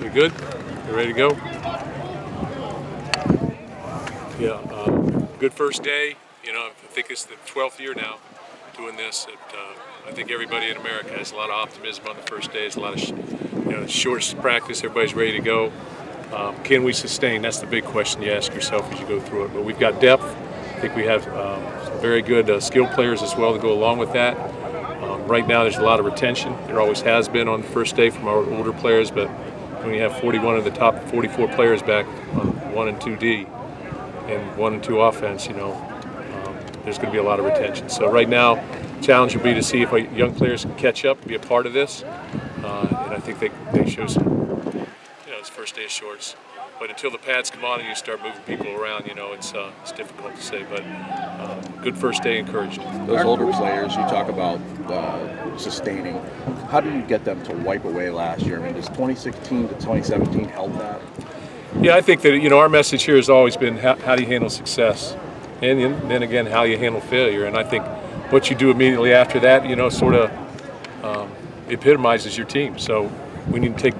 We good? You ready to go? Yeah, good first day. You know, I think it's the 12th year now doing this. I think everybody in America has a lot of optimism on the first day. It's a lot of short practice. Everybody's ready to go. Can we sustain? That's the big question you ask yourself as you go through it. But we've got depth. I think we have some very good skilled players as well to go along with that. Right now there's a lot of retention. There always has been on the first day from our older players, but when you have 41 of the top 44 players back on 1 and 2D and 1 and 2 offense, there's going to be a lot of retention. So right now, the challenge will be to see if our young players can catch up, be a part of this, and I think they show some, it's first day of shorts. But until the pads come on and you start moving people around, it's difficult to say. But good first day, encouraged. Those older players you talk about sustaining, how do you get them to wipe away last year? I mean, does 2016 to 2017 help that? Yeah, I think that our message here has always been how do you handle success, and then again how you handle failure. And I think what you do immediately after that, sort of epitomizes your team. So we need to take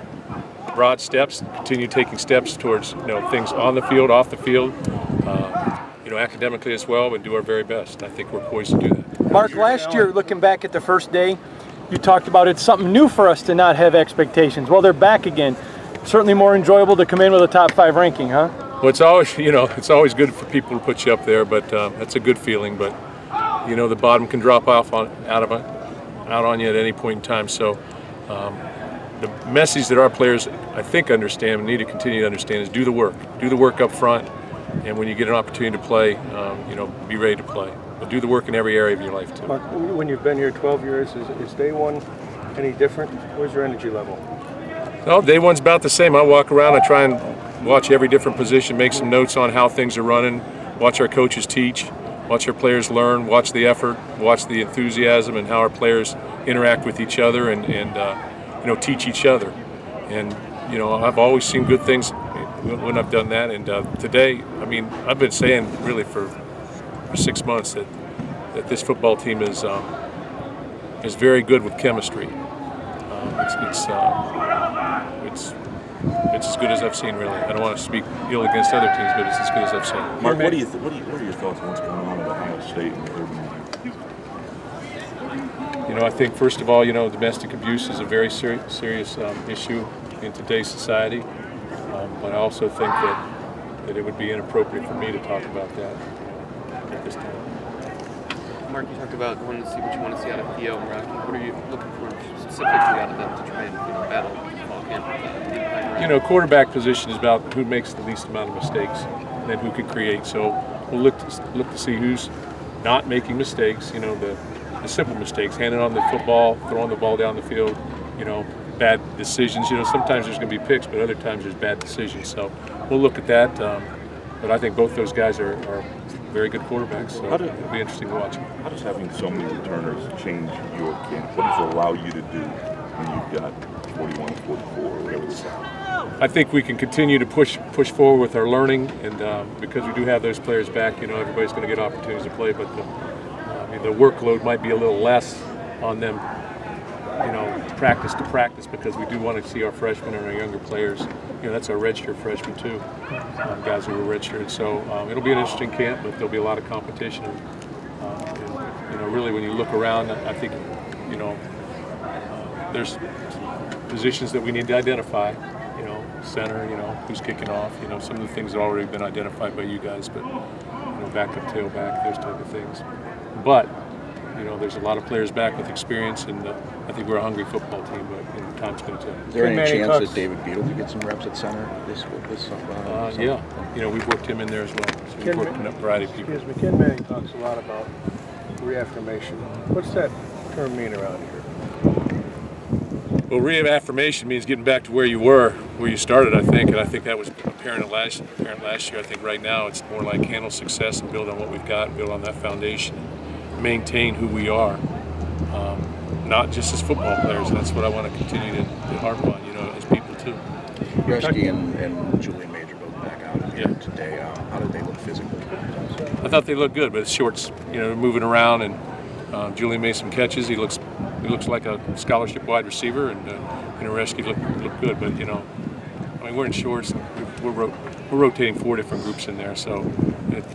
broad steps, continue taking steps towards things on the field, off the field, academically as well, and do our very best. I think we're poised to do that. Mark, last year, looking back at the first day, you talked about it's something new for us to not have expectations. Well, they're back again. Certainly more enjoyable to come in with a top 5 ranking, huh? Well, it's always it's always good for people to put you up there, but that's a good feeling. But the bottom can drop off out on you at any point in time. So. The message that our players, I think, understand and need to continue to understand is do the work. Do the work up front, and when you get an opportunity to play, be ready to play. But do the work in every area of your life, too. Mark, when you've been here 12 years, is day one any different? Where's your energy level? No, day one's about the same. I walk around, I try and watch every different position, make some notes on how things are running, watch our coaches teach, watch our players learn, watch the effort, watch the enthusiasm, and how our players interact with each other and teach each other. And I've always seen good things when I've done that. And today, I've been saying really for 6 months that this football team is very good with chemistry. It's as good as I've seen, really. I don't want to speak ill against other teams, but it's as good as I've seen. Mark, what are your thoughts on what's going on at Ohio State in the third round? I think first of all, domestic abuse is a very serious issue in today's society. But I also think that it would be inappropriate for me to talk about that at this time. Mark, you talked about wanting to see what you want to see out of Theo and Rocky. What are you looking for specifically out of them to try and battle again? Quarterback position is about who makes the least amount of mistakes and then who can create. So we'll look to see who's not making mistakes. The simple mistakes, handing on the football, throwing the ball down the field, bad decisions. Sometimes there's going to be picks, but other times there's bad decisions. So we'll look at that. But I think both those guys are very good quarterbacks, so it'll be interesting to watch. How does having so many returners change your camp? What does it allow you to do when you've got 41, 44, or whatever the size? I think we can continue to push forward with our learning, and because we do have those players back, everybody's going to get opportunities to play, but the workload might be a little less on them, practice to practice, because we do want to see our freshmen and our younger players. That's our redshirt freshmen too, guys who are redshirted. So it'll be an interesting camp, but there'll be a lot of competition. And really, when you look around, I think, there's positions that we need to identify. Center, who's kicking off. Some of the things have already been identified by you guys, but backup, tailback, those type of things. But there's a lot of players back with experience, and I think we're a hungry football team, but time's going to tell. Is there any chance that David Beadle could get some reps at center this yeah, we've worked him in there as well. So we've worked in a variety of people. Excuse me, Ken Manning talks a lot about reaffirmation. What's that term mean around here? Well, reaffirmation means getting back to where you were, where you started, I think, and I think that was apparent last year. I think right now it's more like handle success and build on what we've got, and build on that foundation, maintain who we are, not just as football players. That's what I want to continue to harp on, as people too. Reschke and Julian Major both back out today. How did they look physically? I thought they looked good, but it's shorts, moving around, and Julian made some catches. He looks like a scholarship wide receiver, and Reschke looked good, but mean, we're in shorts. We're rotating 4 different groups in there, so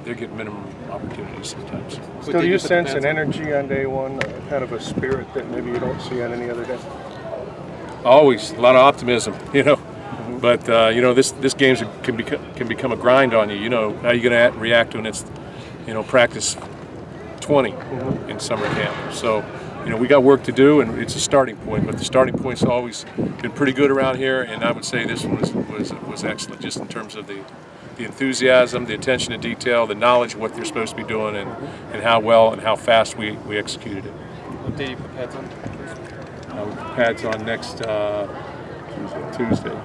they're getting minimum opportunities sometimes. So do you sense an energy on day one, kind of a spirit that maybe you don't see on any other day? Always a lot of optimism, you know. But you know, this game can become a grind on you. You know, how you going to react when it's, you know, practice 20 in summer camp. So, you know, we got work to do, and it's a starting point. But the starting point's always been pretty good around here, and I would say this one was excellent, just in terms of the enthusiasm, the attention to detail, the knowledge of what they're supposed to be doing, and how well and how fast we executed it. What day do you put pads on? We put pads on next Tuesday.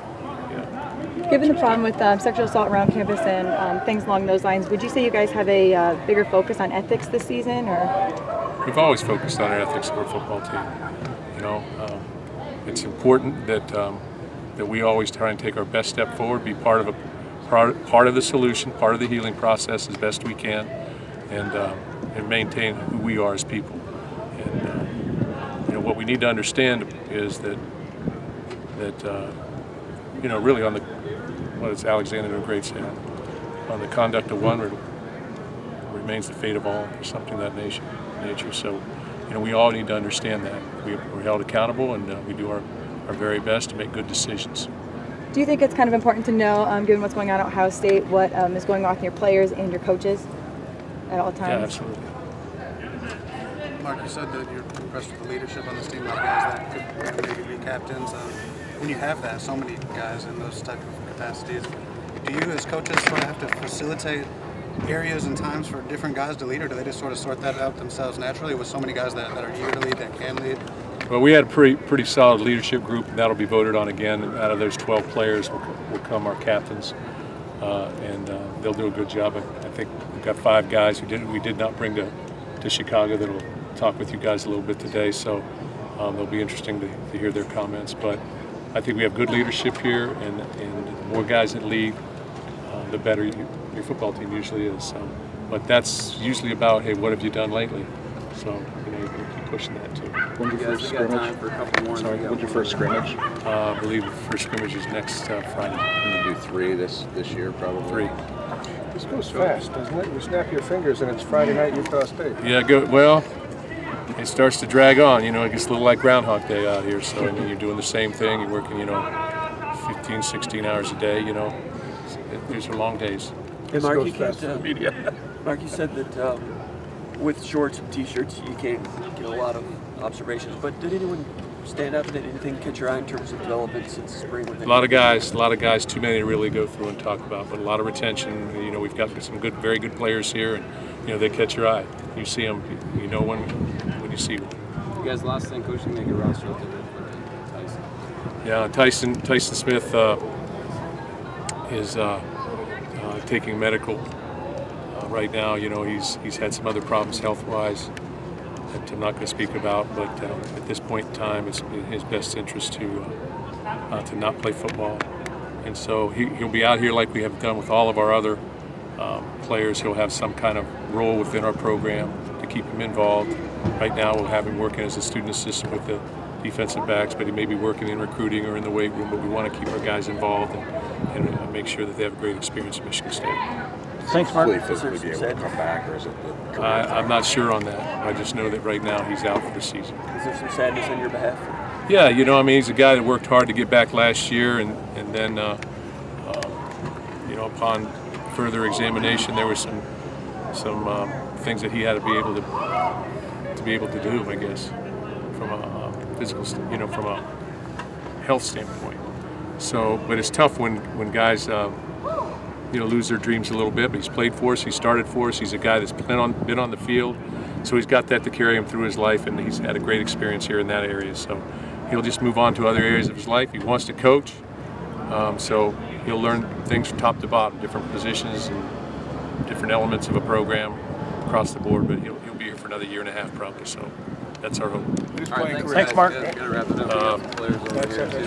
Given the problem with sexual assault around campus and things along those lines, would you say you guys have a bigger focus on ethics this season, or? We've always focused on our ethics of our football team. You know, it's important that we always try and take our best step forward, be part of the solution, part of the healing process as best we can, and maintain who we are as people. And you know, what we need to understand is that you know, really on the, what is Alexander the Great saying, on the conduct of one remains the fate of all, or something of that nature. So, you know, we all need to understand that. We're held accountable, and we do our very best to make good decisions. Do you think it's kind of important to know, given what's going on at Ohio State, what is going on with your players and your coaches at all times? Yeah, absolutely. Mark, you said that you're impressed with the leadership on this team, like guys that could maybe be captains. When you have that, so many guys in those type of capacities, do you as coaches sort of have to facilitate areas and times for different guys to lead, or do they just sort of sort that out themselves naturally with so many guys that are eager to lead, that can lead? Well, we had a pretty solid leadership group, and that'll be voted on again. And out of those 12 players will come our captains, and they'll do a good job. I think we've got 5 guys we did not bring to Chicago that'll talk with you guys a little bit today, so it'll be interesting to hear their comments. But I think we have good leadership here, and the more guys that lead, the better your football team usually is. But that's usually about, hey, what have you done lately? So, you know, you're going to keep pushing that too. When's your first scrimmage? Sorry, when's your first scrimmage? I believe the first scrimmage is next Friday. Can you do 3 this year, probably? 3. This goes fast, doesn't it? You snap your fingers and it's Friday night, Utah State. Yeah, well, it starts to drag on. You know, it gets a little like Groundhog Day out here. So, I mean, you're doing the same thing. You're working, you know, 15, 16 hours a day, you know. These are long days. Hey, Mark, Mark, you said that with shorts and T-shirts you can't get a lot of observations, but did anyone stand out? Did anything catch your eye in terms of development since spring? A lot of guys, too many to really go through and talk about, but a lot of retention. You know, we've got some very good players here, and you know, they catch your eye. You see them, you know when you see them. You guys last thing coaching make a roster with Tyson. Yeah, Tyson Smith is taking medical right now. You know, he's had some other problems health-wise that I'm not going to speak about, but at this point in time, it's in his best interest to not play football. And so he'll be out here like we have done with all of our other players. He'll have some kind of role within our program to keep him involved. Right now, we'll have him working as a student assistant with the defensive backs, but he may be working in recruiting or in the weight room, but we want to keep our guys involved and make sure that they have a great experience at Michigan State. Thanks, Mark. Will he physically be able to come back, or is it the I'm not sure on that. I just know that right now he's out for the season. Is there some sadness on your behalf? Yeah, you know, I mean, he's a guy that worked hard to get back last year, and then, you know, upon further examination, there were some things that he had to be able to do, I guess, from a physical, you know, from a health standpoint. So, but it's tough when guys, you know, lose their dreams a little bit. But he's played for us. He started for us. He's a guy that's been on the field, so he's got that to carry him through his life, and he's had a great experience here in that area. So he'll just move on to other areas of his life. He wants to coach, so he'll learn things from top to bottom, different positions and different elements of a program across the board. But he'll be here for another year and a half probably. So that's our hope. Thanks, Mark.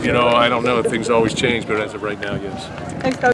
You know, I don't know if things always change, but as of right now, yes. Thanks, Coach.